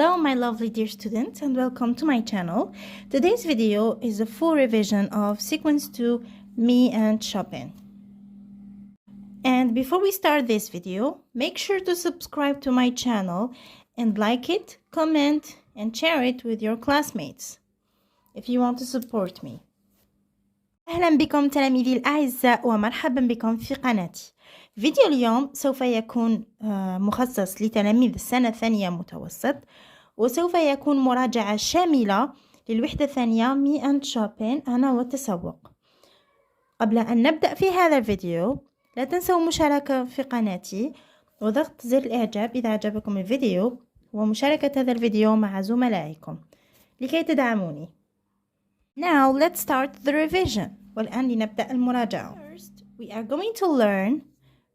Hello my lovely dear students and welcome to my channel. Today's video is a full revision of sequence 2 Me and Shopping. And before we start this video, make sure to subscribe to my channel and like it, comment and share it with your classmates if you want to support me. أهلا بكم تلاميذي الأعزاء ومرحبا بكم في قناتي. فيديو اليوم سوف يكون مخصص لتلاميذ السنة الثانية متوسط، وسوف يكون مراجعة شاملة للوحدة الثانية Me and Shopping أنا والتسوق. قبل أن نبدأ في هذا الفيديو لا تنسوا المشاركة في قناتي وضغط زر الإعجاب إذا أعجبكم الفيديو، ومشاركة هذا الفيديو مع زملائكم لكي تدعموني. Now let's start the revision. والآن لنبدأ المراجعة. First, we are going to learn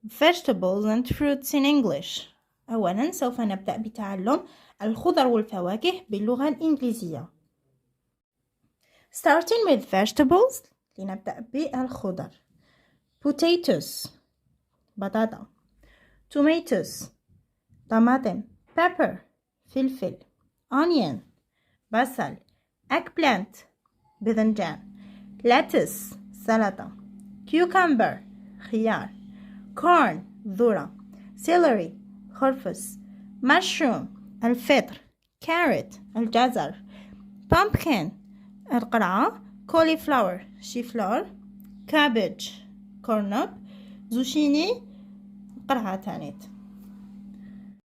vegetables and fruits in English. أولا سوف نبدأ بتعلم الخضر والفواكه باللغة الإنجليزية. Starting with vegetables، لنبدأ بالخضر. Potatoes بطاطا. Tomatoes طماطم. Pepper فلفل. Onion بصل. Eggplant باذنجان. Lettuce سلطة. Cucumber خيار. Corn ذرة. Celery خرفس. Mushroom الفطر. Carrot الجزر. Pumpkin القرعة. Cauliflower شيفلور. Cabbage كورنب. زوشيني قرعة تانيت.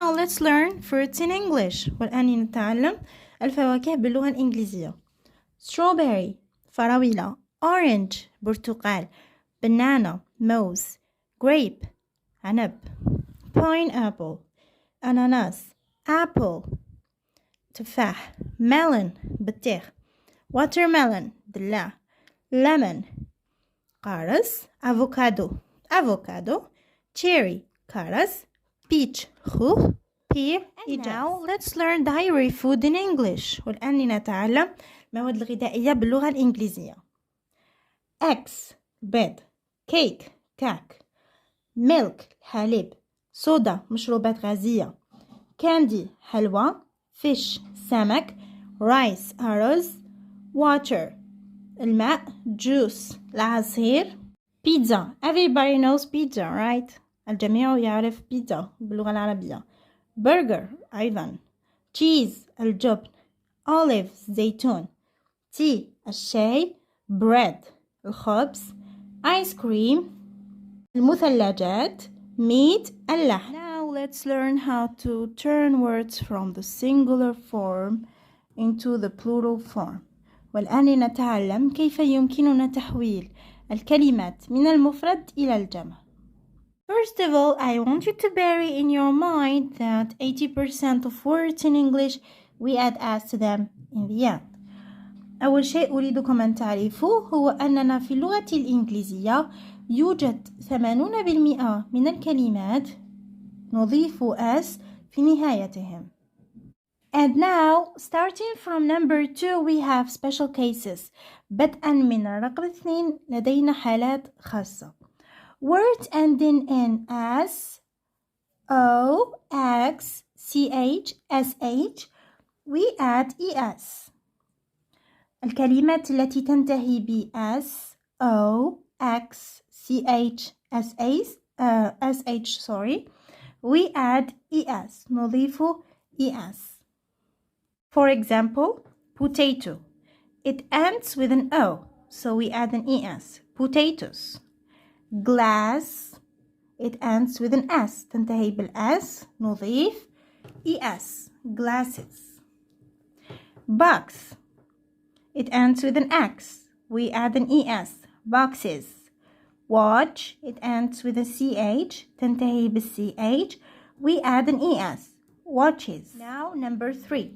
Now let's learn fruits in English. والآن نتعلم الفواكه باللغة الإنجليزية. Strawberry فراولة. Orange برتقال. Banana موز. Grape عنب. Pineapple أناناس. Apple تفاح. Melon بطيخ. Watermelon دلع. Lemon قارص. Avocado Cherry كرز. Peach خوخ. Pear إجاز. Now let's learn dairy food in English. والآن لنتعلم المواد الغذائية باللغة الإنجليزية. Eggs بيض. Cake كعك. Milk حليب. صودا مشروبات غازية. Candy حلوى. Fish سمك. Rice أرز. Water الماء. Juice العصير. Pizza everybody knows pizza right؟ الجميع يعرف بيتزا باللغة العربية. Burger أيضا. Cheese الجبن. Olive زيتون. Tea الشاي. Bread الخبز. Ice cream المثلجات. Meat اللحم. Now let's learn how to turn words from the singular form into the plural form. والآن نتعلم كيف يمكننا تحويل الكلمات من المفرد إلى الجمع. First of all, I want you to bear in your mind that 80% of words in English we add as to them in the end. أول شيء أريدكم أن تعرفوه هو أننا في اللغة الإنجليزية يوجد 80% من الكلمات نضيف as في نهايتهم. And now, starting from number 2, we have special cases. بدءا من الرقم 2 لدينا حالات خاصة. Words ending in S, O, X, CH, SH, we add ES. الكلمات التي تنتهي ب S, O, X, CH, SH, we add ES. نضيف ES. For example, potato. It ends with an O, so we add an ES. Potatoes. Glass. It ends with an S. تنتهي بالS. نضيف ES. Glasses. Box. It ends with an X. We add an ES. Boxes. Watch. It ends with a CH. تنتهي بالCH. We add an ES. Watches. Now number 3.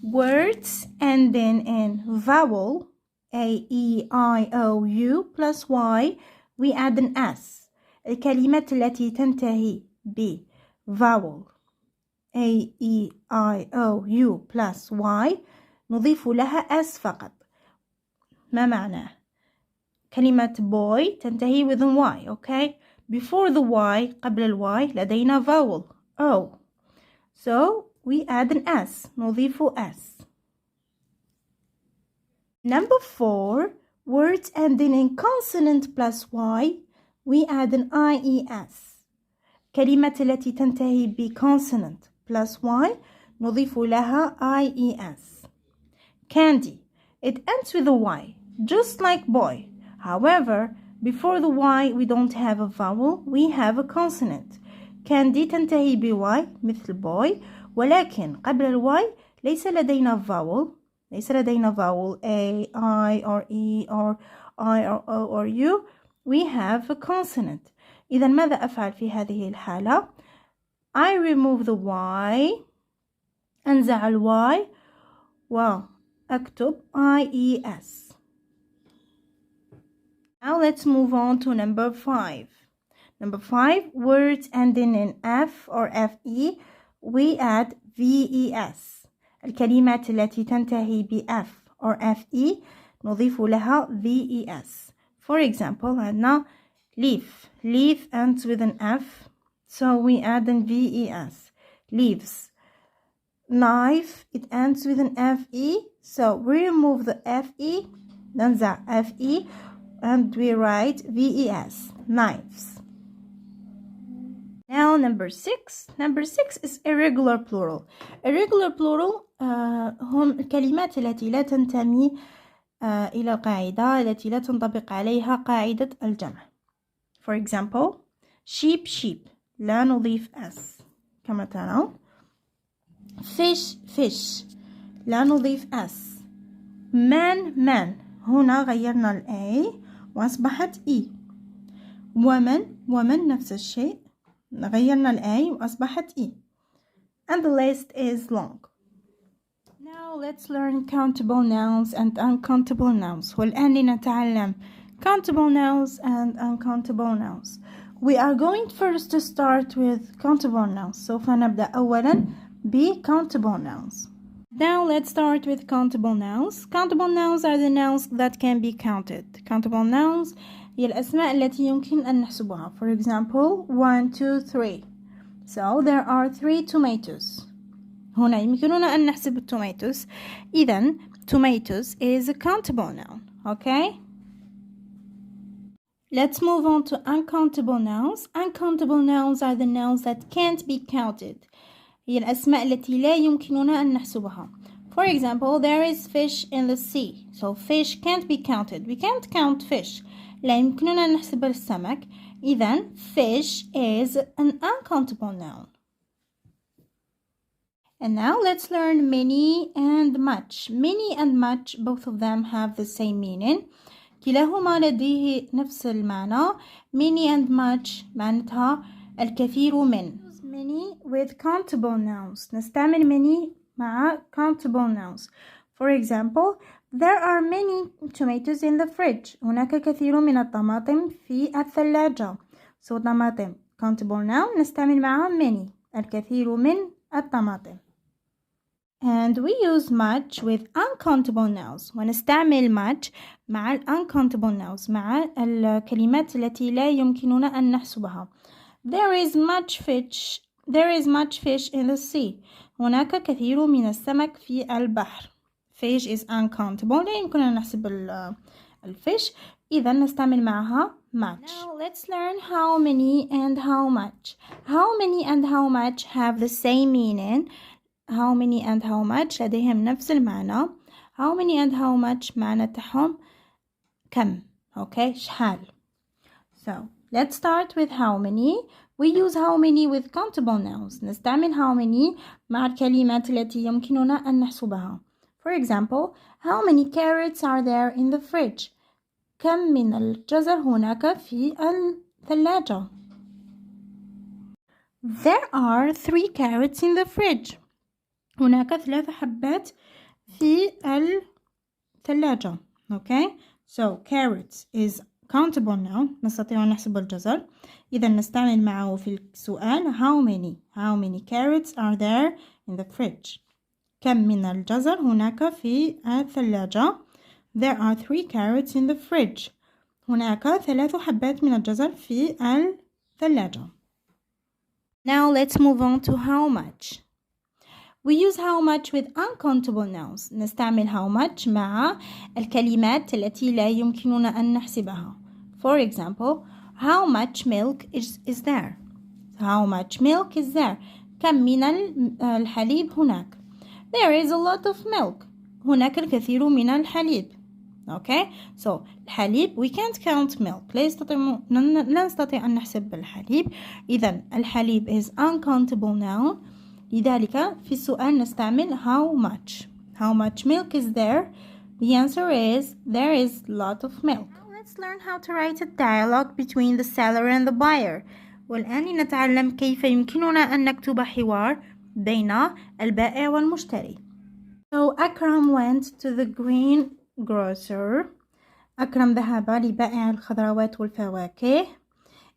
Words ending in vowel, A-E-I-O-U plus Y, we add an S. الكلمات التي تنتهي ب vowel, A-E-I-O-U plus Y, نضيف لها S فقط. ما معناه؟ كلمة boy تنتهي with an Y, okay? Before the Y, قبل ال Y لدينا vowel, O. So we add an S. نضيف S. Number 4, words ending in consonant plus Y, we add an IES. كلمة التي تنتهي ب consonant plus Y نضيف لها IES. Candy, it ends with a Y, just like boy. However, before the Y we don't have a vowel, we have a consonant. Candy تنتهي ب Y مثل boy، ولكن قبل الواي ليس لدينا vowel. ليس لدينا vowel A, I, or E, or I, or O, or U. We have a consonant. إذا ماذا أفعل في هذه الحالة؟ I remove the Y، أنزع الواي وأكتب IES. Now let's move on to number 5. Number 5, words ending in F or FE, we add VES. الكلمات التي تنتهي ب F or FE نضيف لها VES. For example, عندنا leaf. Leaf ends with an F, so we add an VES. Leaves. Knife, it ends with an FE, so we remove the FE, ننزع FE, and we write VES. Knives. Now number 6. Number 6 is irregular plural. Irregular plural هم الكلمات التي لا تنتمي إلى القاعدة، التي لا تنطبق عليها قاعدة الجمع. For example, sheep, sheep لا نضيف S كما ترون. fish, fish لا نضيف S. man, man هنا غيرنا ال A وأصبحت E. woman, woman نفس الشيء، غيرنا ال A وأصبحت E. And the list is long. Now let's learn countable nouns and uncountable nouns. والآن لنتعلم countable nouns and uncountable nouns. We are going first to start with countable nouns. سوف نبدأ أولا ب countable nouns. Now let's start with countable nouns. Countable nouns are the nouns that can be counted. Countable nouns هي الأسماء التي يمكن أن نحسبها. For example, 1, 2, 3. So there are 3 tomatoes. هنا يمكننا أن نحسب التوماتوس. إذن tomatoes is a countable noun. Okay? Let's move on to uncountable nouns. Uncountable nouns are the nouns that can't be counted. هي الأسماء التي لا يمكننا أن نحسبها. For example, there is fish in the sea. So fish can't be counted. We can't count fish. لا يمكننا أن نحسب السمك. إذن fish is an uncountable noun. And now let's learn many and much. Many and much, both of them have the same meaning. كلاهما لديه نفس المعنى. Many and much معناتها الكثير من. Many with countable nouns. نستعمل many مع countable nouns. For example, there are many tomatoes in the fridge. هناك كثير من الطماطم في الثلاجة. So طماطم countable noun نستعمل معها many الكثير من الطماطم. And we use much with uncountable nouns. ونستعمل much مع uncountable nouns مع الكلمات التي لا يمكننا أن نحسبها. There is much fish in the sea. هناك كثير من السمك في البحر. Fish is uncountable. لا يمكننا أن نحسب الفيش. إذا نستعمل معها much. Now let's learn how many and how much. How many and how much have the same meaning. How many and how much لديهم نفس المعنى. How many and how much معناتهم كم. Okay, شحال. So let's start with how many. We use how many with countable nouns. نستعمل how many مع الكلمات التي يمكننا أن نحسبها. For example, how many carrots are there in the fridge? كم من الجزر هناك في الثلاجة? There are 3 carrots in the fridge. هناك 3 حبات في الثلاجة. Okay? So carrots is countable noun. نستطيع أن نحسب الجزر. إذا نستعمل معه في السؤال how many carrots are there in the fridge. كم من الجزر هناك في الثلاجة. There are 3 carrots in the fridge. هناك 3 حبات من الجزر في الثلاجة. Now let's move on to how much. We use how much with uncountable nouns. نستعمل how much مع الكلمات التي لا يمكننا أن نحسبها. For example, how much milk is there? How much milk is there? كم من الحليب هناك? There is a lot of milk. هناك الكثير من الحليب. Okay, so الحليب we can't count milk. لا نستطيع أن نحسب الحليب. إذن الحليب is uncountable noun. لذلك في السؤال نستعمل how much. How much milk is there? The answer is there is a lot of milk. Now let's learn how to write a dialogue between the seller and the buyer. والآن نتعلم كيف يمكننا أن نكتب حوار بين البائع والمشتري. So Akram went to the greengrocer. أكرم ذهب لبائع الخضروات والفواكه.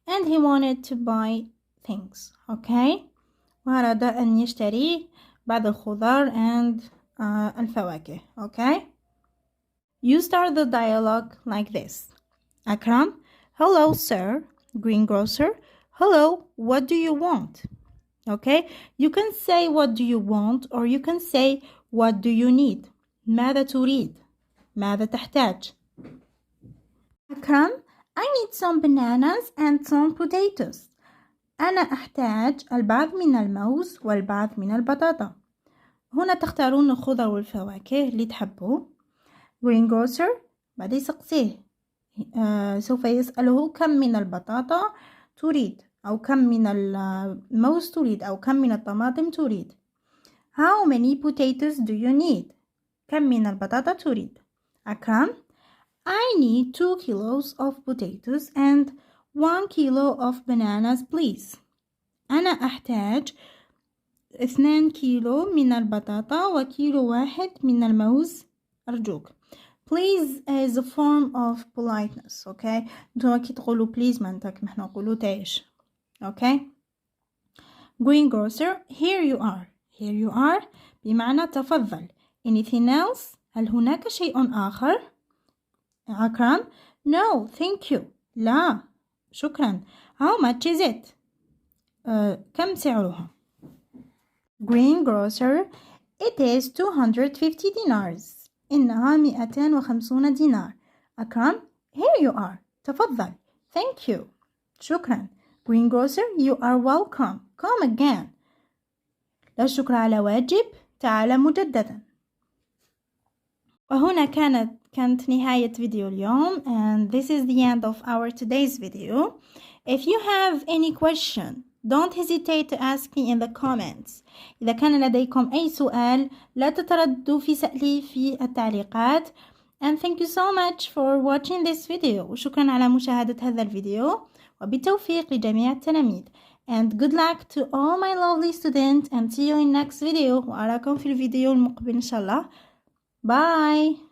And he wanted to buy things. Okay. وأراد أن يشتري بعض الخضار and الفواكه. Okay. You start the dialogue like this. Akram, hello sir, greengrocer. Hello, what do you want? Okay. You can say what do you want or you can say what do you need. ماذا تريد? ماذا تحتاج؟ Akram, I need some bananas and some potatoes. أنا أحتاج البعض من الموز والبعض من البطاطا. هنا تختارون الخضر والفواكه اللي تحبوه. greengrocer بعد يسقسيه سوف يسأله كم من البطاطا تريد أو كم من الموز تريد أو كم من الطماطم تريد. How many potatoes do you need? كم من البطاطا تريد؟ Akram, I need 2 kilos of potatoes and 1 kilo of bananas please. أنا أحتاج 2 كيلو من البطاطا وكيلو واحد من الموز أرجوك. Please is a form of politeness. Okay. انتوا كي تقولوا please معناتها نحن نقولوا تعيش. Okay. greengrocer, here you are. Here you are بمعنى تفضل. Anything else? هل هناك شيء آخر؟ Akram, no, thank you. لا, شكرا. How much is it? كم سعرها؟ greengrocer, it is 250 dinars. إنها 250 دينار. Akram, here you are. تفضل. Thank you. شكرا. greengrocer, you are welcome. Come again. لا شكر على واجب. تعال مجددا. وهنا كانت نهاية فيديو اليوم. And this is the end of our today's video. If you have any question, don't hesitate to ask me in the comments. إذا كان لديكم أي سؤال لا تترددوا في سألي في التعليقات. And thank you so much for watching this video. وشكرا على مشاهدة هذا الفيديو. وبالتوفيق لجميع التلاميذ. And good luck to all my lovely students and see you in next video. وأراكم في الفيديو المقبل إن شاء الله. Bye.